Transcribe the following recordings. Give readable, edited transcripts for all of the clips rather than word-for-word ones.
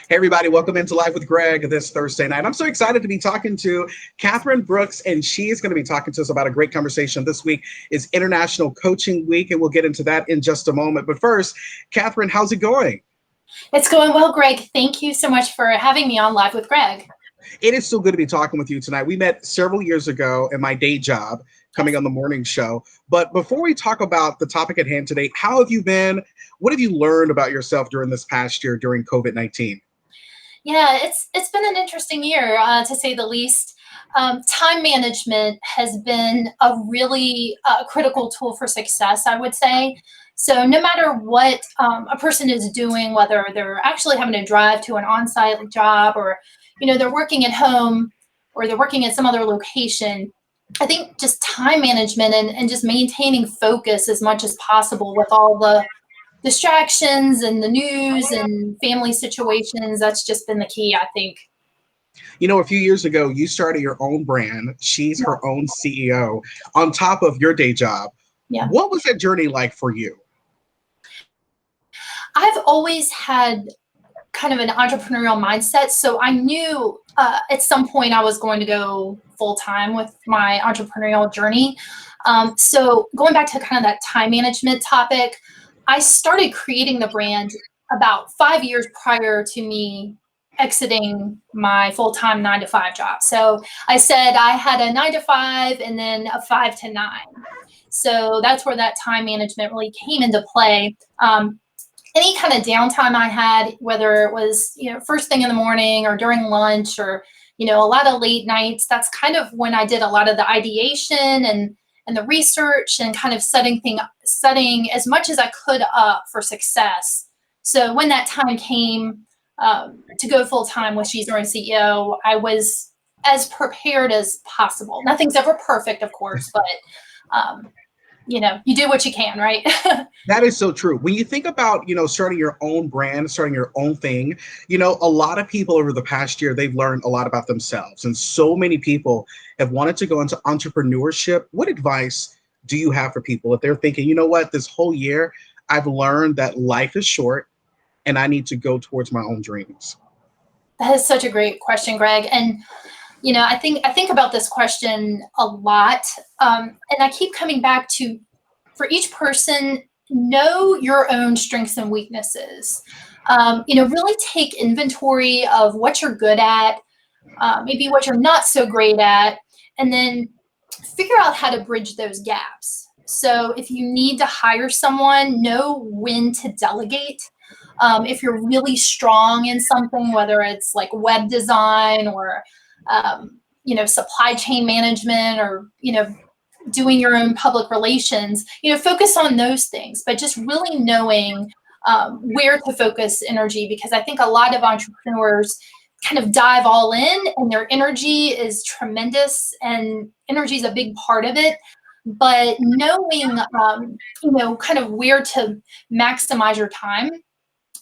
Hey, everybody, welcome into Live with Greg this Thursday night. I'm so excited to be talking to Catherine Brooks, and she is going to be talking to us about a great conversation. This week is International Coaching Week, and we'll get into that in just a moment. But first, Catherine, how's it going? It's going well, Greg. Thank you so much for having me on Live with Greg. It is so good to be talking with you tonight. We met several years ago in my day job, coming Yes. on the morning show. But before we talk about the topic at hand today, how have you been? What have you learned about yourself during this past year during COVID-19? Yeah, it's been an interesting year, to say the least. Time management has been a really critical tool for success, I would say. So no matter what a person is doing, whether they're actually having to drive to an on-site job or, they're working at home or they're working at some other location, I think just time management and just maintaining focus as much as possible with all the distractions and the news and family situations. That's just been the key, I think. A few years ago, you started your own brand. She's Yeah. her own CEO on top of your day job. Yeah. What was that journey like for you? I've always had kind of an entrepreneurial mindset. So I knew at some point I was going to go full time with my entrepreneurial journey. So going back to kind of that time management topic, I started creating the brand about 5 years prior to me exiting my full-time 9 to 5 job. So I said I had a 9 to 5 and then a 5 to 9. So that's where that time management really came into play. Any kind of downtime I had, whether it was, first thing in the morning or during lunch or, a lot of late nights, that's kind of when I did a lot of the ideation and the research and kind of setting as much as I could up for success. So when that time came to go full time with She's Her Own CEO, I was as prepared as possible. Nothing's ever perfect, of course, but you do what you can, right? That is so true. When you think about, starting your own brand, starting your own thing, a lot of people over the past year, they've learned a lot about themselves. And so many people have wanted to go into entrepreneurship. What advice do you have for people if they're thinking, you know what, this whole year, I've learned that life is short and I need to go towards my own dreams? That is such a great question, Greg. And I think about this question a lot, and I keep coming back to, for each person, know your own strengths and weaknesses. Really take inventory of what you're good at, maybe what you're not so great at, and then figure out how to bridge those gaps. So if you need to hire someone, know when to delegate. If you're really strong in something, whether it's like web design or supply chain management or doing your own public relations, focus on those things, but just really knowing where to focus energy, because I think a lot of entrepreneurs kind of dive all in and their energy is tremendous and energy is a big part of it. But knowing, kind of where to maximize your time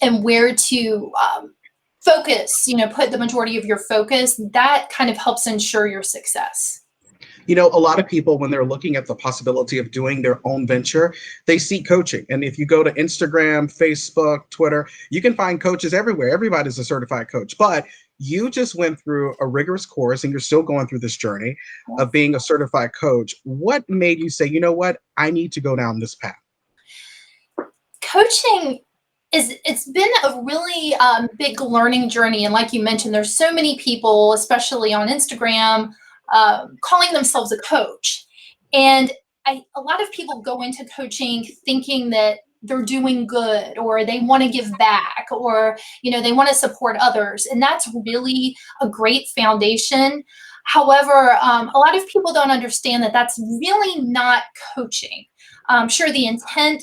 and where to focus, put the majority of your focus, that kind of helps ensure your success. A lot of people, when they're looking at the possibility of doing their own venture, they seek coaching. And if you go to Instagram, Facebook, Twitter, you can find coaches everywhere. Everybody's a certified coach. But you just went through a rigorous course and you're still going through this journey of being a certified coach. What made you say, you know what, I need to go down this path? Coaching it's been a really big learning journey, and like you mentioned, there's so many people, especially on Instagram, calling themselves a coach. And a lot of people go into coaching thinking that they're doing good or they want to give back or they want to support others, and that's really a great foundation. However, a lot of people don't understand that that's really not coaching. Sure, the intent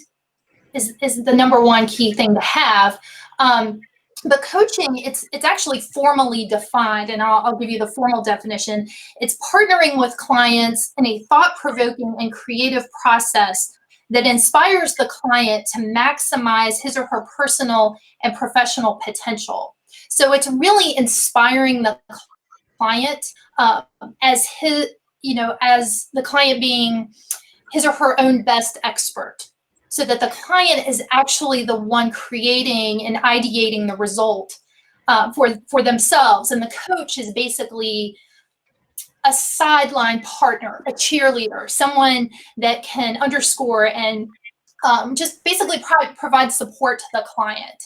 is the number one key thing to have. But coaching, it's actually formally defined, and I'll give you the formal definition. It's partnering with clients in a thought-provoking and creative process that inspires the client to maximize his or her personal and professional potential. So it's really inspiring the client as as the client being his or her own best expert, so that the client is actually the one creating and ideating the result. for themselves, and the coach is basically a sideline partner, a cheerleader, someone that can underscore and just basically provide support to the client.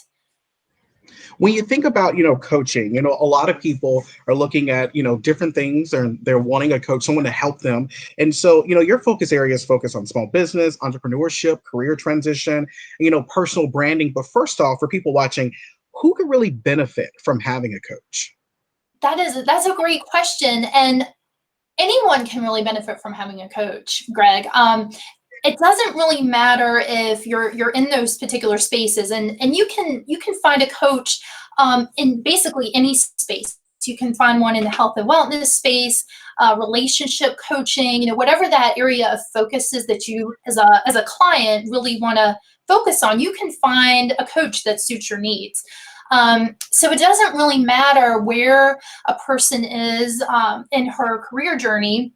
When you think about, coaching, a lot of people are looking at, different things, and they're wanting a coach, someone to help them. And so, your focus area is focused on small business, entrepreneurship, career transition, personal branding. But first off, for people watching, who could really benefit from having a coach? That's a great question, and anyone can really benefit from having a coach, Greg. It doesn't really matter if you're in those particular spaces, and you can find a coach in basically any space. You can find one in the health and wellness space, relationship coaching, whatever that area of focus is that you as a client really want to focus on. You can find a coach that suits your needs. So it doesn't really matter where a person is in her career journey,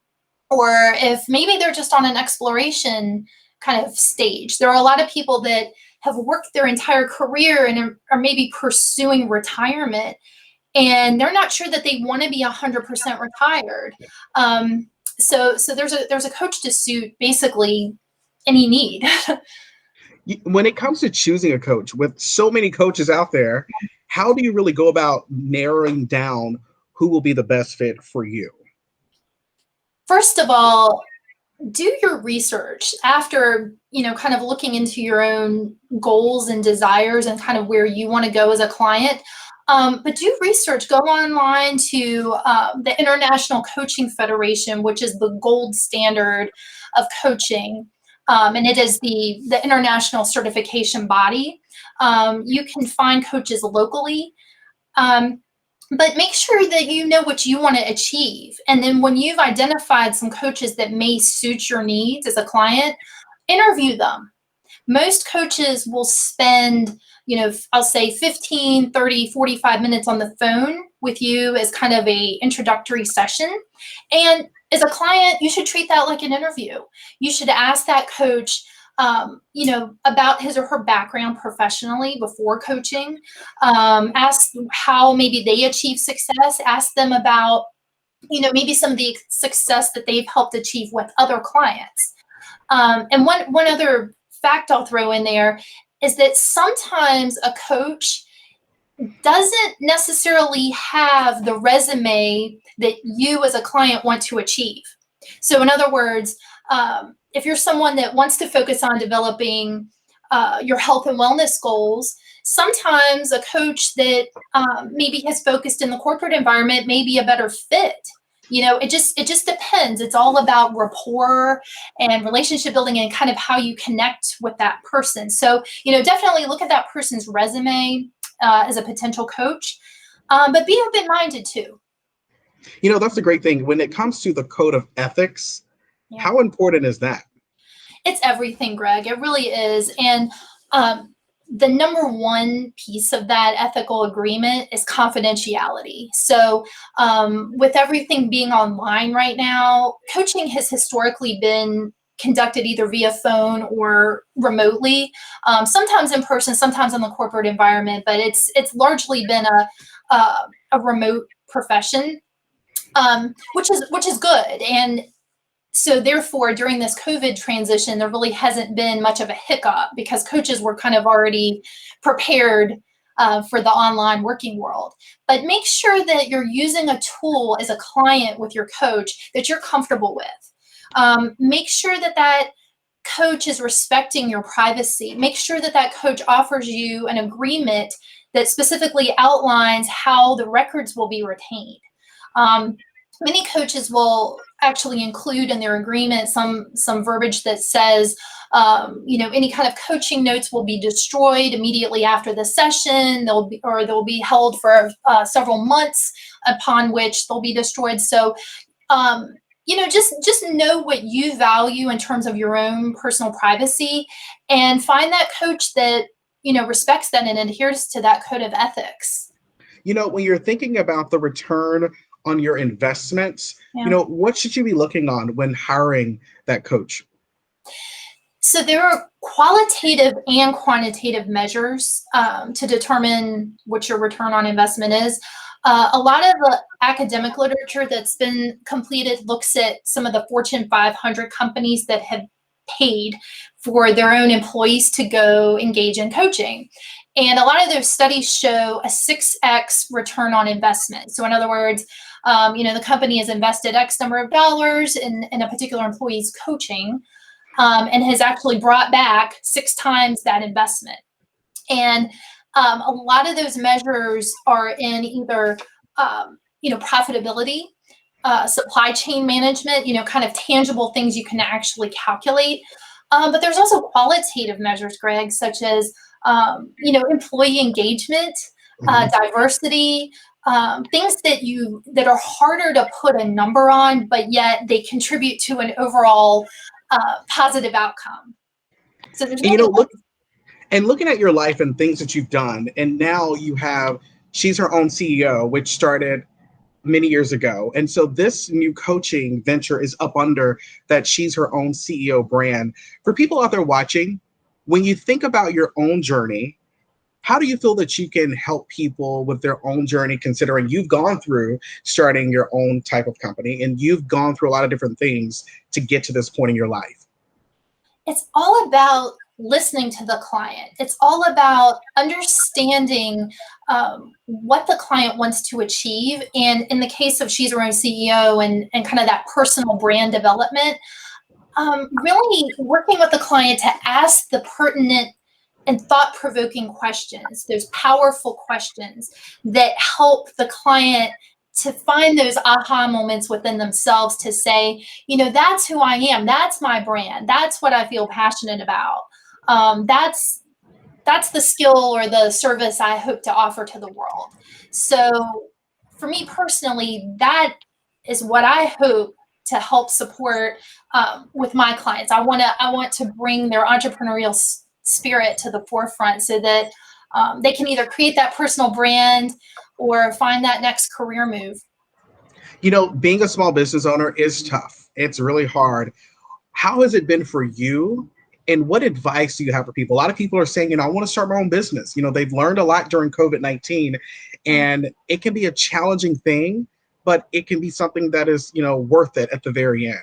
or if maybe they're just on an exploration kind of stage. There are a lot of people that have worked their entire career and are maybe pursuing retirement, and they're not sure that they want to be 100% retired. So there's a coach to suit basically any need. When it comes to choosing a coach, with so many coaches out there, how do you really go about narrowing down who will be the best fit for you? First of all, do your research after, kind of looking into your own goals and desires and kind of where you want to go as a client. But do research, go online to the International Coaching Federation, which is the gold standard of coaching. And it is the international certification body. You can find coaches locally. But make sure that you know what you want to achieve. And then when you've identified some coaches that may suit your needs as a client, interview them. Most coaches will spend, I'll say 15, 30, 45 minutes on the phone with you as kind of a introductory session. And as a client, you should treat that like an interview. You should ask that coach about his or her background professionally before coaching. Ask how maybe they achieve success. Ask them about, maybe some of the success that they've helped achieve with other clients. And one other fact I'll throw in there is that sometimes a coach doesn't necessarily have the resume that you as a client want to achieve. So in other words, if you're someone that wants to focus on developing your health and wellness goals, sometimes a coach that maybe has focused in the corporate environment may be a better fit. It just depends. It's all about rapport and relationship building and kind of how you connect with that person. So, definitely look at that person's resume as a potential coach, but be open-minded too. That's a great thing. When it comes to the code of ethics, Yeah. How important is that? It's everything, Greg. It really is. And the number one piece of that ethical agreement is confidentiality. So with everything being online right now, coaching has historically been conducted either via phone or remotely, sometimes in person, sometimes in the corporate environment, but it's largely been a remote profession, which is good. And so therefore, during this COVID transition, there really hasn't been much of a hiccup because coaches were kind of already prepared for the online working world. But make sure that you're using a tool as a client with your coach that you're comfortable with. Make sure that coach is respecting your privacy. Make sure that coach offers you an agreement that specifically outlines how the records will be retained. Many coaches will actually include in their agreement some verbiage that says, any kind of coaching notes will be destroyed immediately after the session. They'll be held for several months, upon which they'll be destroyed. So, just know what you value in terms of your own personal privacy, and find that coach that respects that and adheres to that code of ethics. When you're thinking about the return on your investments, Yeah. what should you be looking on when hiring that coach? So there are qualitative and quantitative measures to determine what your return on investment is. A lot of the academic literature that's been completed looks at some of the Fortune 500 companies that have paid for their own employees to go engage in coaching. And a lot of those studies show a 6x return on investment. So in other words, the company has invested X number of dollars in a particular employee's coaching, and has actually brought back 6 times that investment. And a lot of those measures are in either, profitability, supply chain management, kind of tangible things you can actually calculate. But there's also qualitative measures, Greg, such as, employee engagement, diversity, things that are harder to put a number on, but yet they contribute to an overall positive outcome. So there's And looking at your life and things that you've done, and now she's her own CEO, which started many years ago. And so this new coaching venture is up under that she's her own CEO brand. For people out there watching, when you think about your own journey, how do you feel that you can help people with their own journey, considering you've gone through starting your own type of company and you've gone through a lot of different things to get to this point in your life? It's all about listening to the client. It's all about understanding what the client wants to achieve. And in the case of She's Her Own CEO and kind of that personal brand development, really working with the client to ask the pertinent and thought-provoking questions, those powerful questions that help the client to find those aha moments within themselves to say, that's who I am. That's my brand. That's what I feel passionate about. That's the skill or the service I hope to offer to the world. So for me personally, that is what I hope to help support with my clients. I want to bring their entrepreneurial spirit to the forefront so that they can either create that personal brand or find that next career move. Being a small business owner is tough. It's really hard. How has it been for you? And what advice do you have for people? A lot of people are saying, I want to start my own business. They've learned a lot during COVID-19, and it can be a challenging thing, but it can be something that is, worth it at the very end.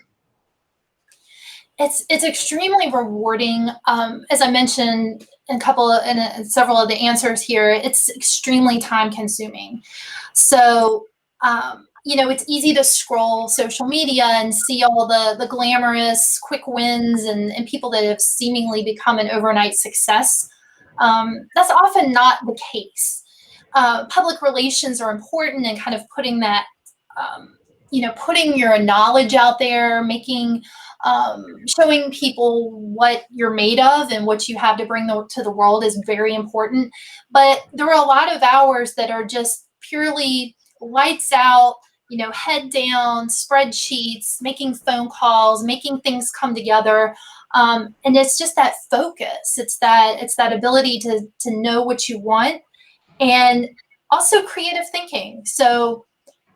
It's extremely rewarding. As I mentioned in several of the answers here, it's extremely time consuming. So, it's easy to scroll social media and see all the glamorous quick wins and people that have seemingly become an overnight success. That's often not the case. Public relations are important in kind of putting that, putting your knowledge out there, showing people what you're made of and what you have to bring to the world is very important. But there are a lot of hours that are just purely lights out, head down, spreadsheets, making phone calls, making things come together. And it's just that focus. It's that ability to know what you want, and also creative thinking. So,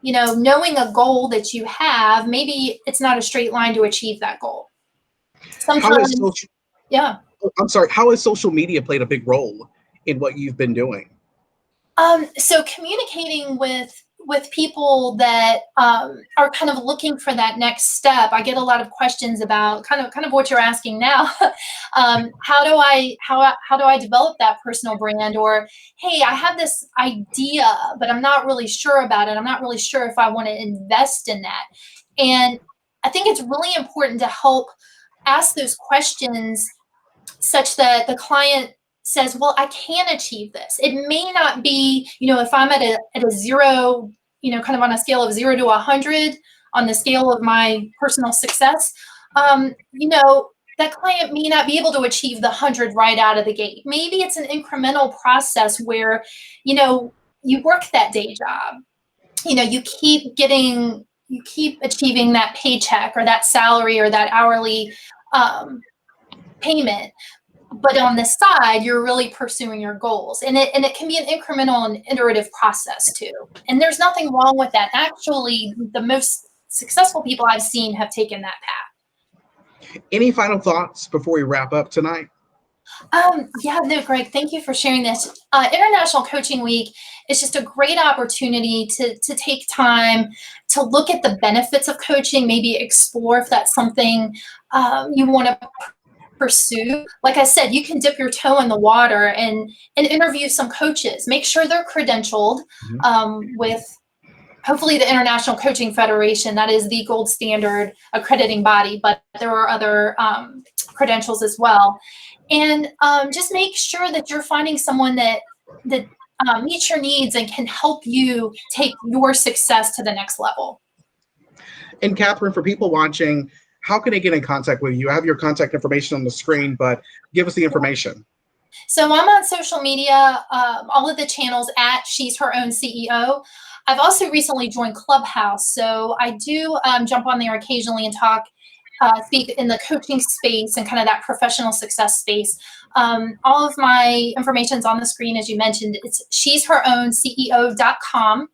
knowing a goal that you have, maybe it's not a straight line to achieve that goal. Sometimes, yeah. I'm sorry. How has social media played a big role in what you've been doing? So communicating with people that are kind of looking for that next step. I get a lot of questions about kind of what you're asking now. How do I develop that personal brand? Or, hey, I have this idea, but I'm not really sure about it. I'm not really sure if I want to invest in that. And I think it's really important to help ask those questions such that the client says, well, I can achieve this. It may not be, if I'm at a zero, kind of on a scale of 0 to 100 on the scale of my personal success, that client may not be able to achieve the 100 right out of the gate. Maybe it's an incremental process where, you work that day job, you keep achieving that paycheck or that salary or that hourly payment. But on the side, you're really pursuing your goals. And it can be an incremental and iterative process too. And there's nothing wrong with that. Actually, the most successful people I've seen have taken that path. Any final thoughts before we wrap up tonight? Yeah, no, Greg, thank you for sharing this. International Coaching Week is just a great opportunity to take time to look at the benefits of coaching, maybe explore if that's something you want to pursue. Like I said, you can dip your toe in the water and interview some coaches. Make sure they're credentialed Mhm. with hopefully the International Coaching Federation. That is the gold standard accrediting body, but there are other credentials as well. And just make sure that you're finding someone that meets your needs and can help you take your success to the next level. And Catherine, for people watching, how can they get in contact with you? I have your contact information on the screen, but give us the information. So I'm on social media, all of the channels at She's Her Own CEO. I've also recently joined Clubhouse, so I do jump on there occasionally and talk, speak in the coaching space and kind of that professional success space. All of my information is on the screen, as you mentioned. It's She's Her Own CEO.com.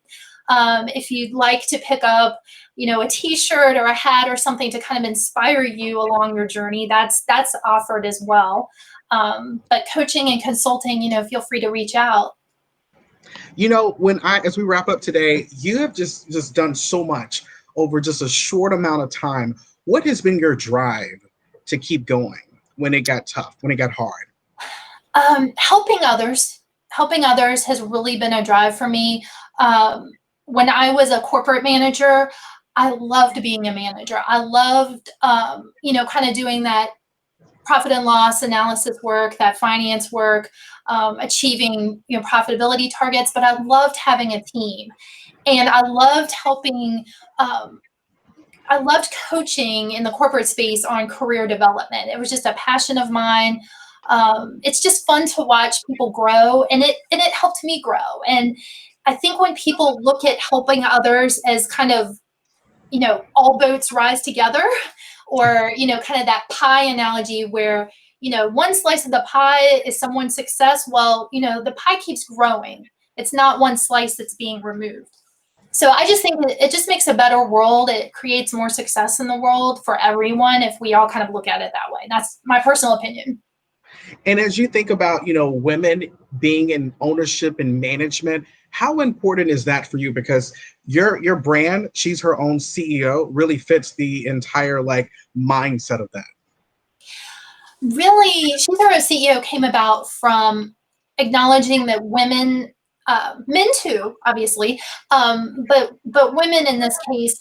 If you'd like to pick up, a T-shirt or a hat or something to kind of inspire you along your journey, that's offered as well. But coaching and consulting, feel free to reach out. As we wrap up today, you have just done so much over just a short amount of time. What has been your drive to keep going when it got tough, when it got hard? Helping others has really been a drive for me. When I was a corporate manager, I loved being a manager. I loved, kind of doing that profit and loss analysis work, that finance work, achieving, profitability targets. But I loved having a team, and I loved helping. I loved coaching in the corporate space on career development. It was just a passion of mine. It's just fun to watch people grow, and it helped me grow. And I think when people look at helping others as kind of, all boats rise together, or, kind of that pie analogy where, one slice of the pie is someone's success. Well, the pie keeps growing. It's not one slice that's being removed. So I just think that it just makes a better world. It creates more success in the world for everyone if we all kind of look at it that way. That's my personal opinion. And as you think about, women being in ownership and management, how important is that for you? Because your brand, She's Her Own CEO, really fits the entire mindset of that. Really, She's Her Own CEO came about from acknowledging that women, men too, obviously, but women in this case,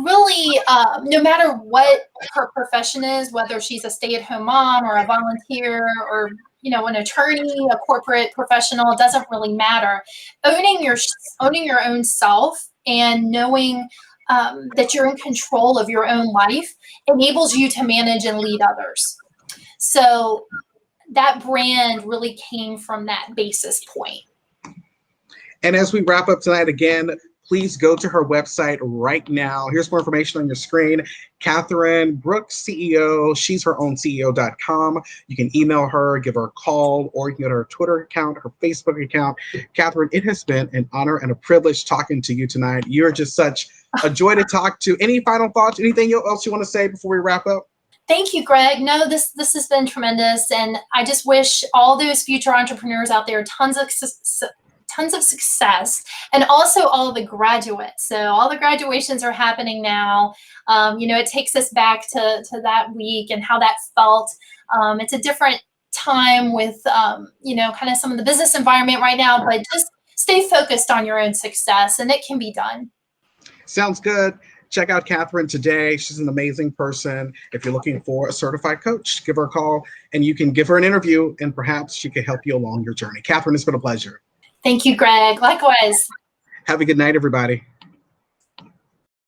really, no matter what her profession is, whether she's a stay-at-home mom or a volunteer or an attorney, a corporate professional, it doesn't really matter. Owning your own self and knowing that you're in control of your own life enables you to manage and lead others. So that brand really came from that basis point. And as we wrap up tonight, again, please go to her website right now. Here's more information on your screen. Catherine Brooks, CEO, She's Her Own CEO.com. You can email her, give her a call, or you can go to her Twitter account, her Facebook account. Catherine, it has been an honor and a privilege talking to you tonight. You're just such a joy to talk to. Any final thoughts? Anything else you want to say before we wrap up? Thank you, Greg. No, this has been tremendous, and I just wish all those future entrepreneurs out there tons of success, and also all the graduates. So all the graduations are happening now. It takes us back to that week and how that felt. It's a different time with, kind of some of the business environment right now, but just stay focused on your own success, and it can be done. Sounds good. Check out Catherine today. She's an amazing person. If you're looking for a certified coach, give her a call and you can give her an interview, and perhaps she can help you along your journey. Catherine, it's been a pleasure. Thank you, Greg. Likewise. Have a good night, everybody.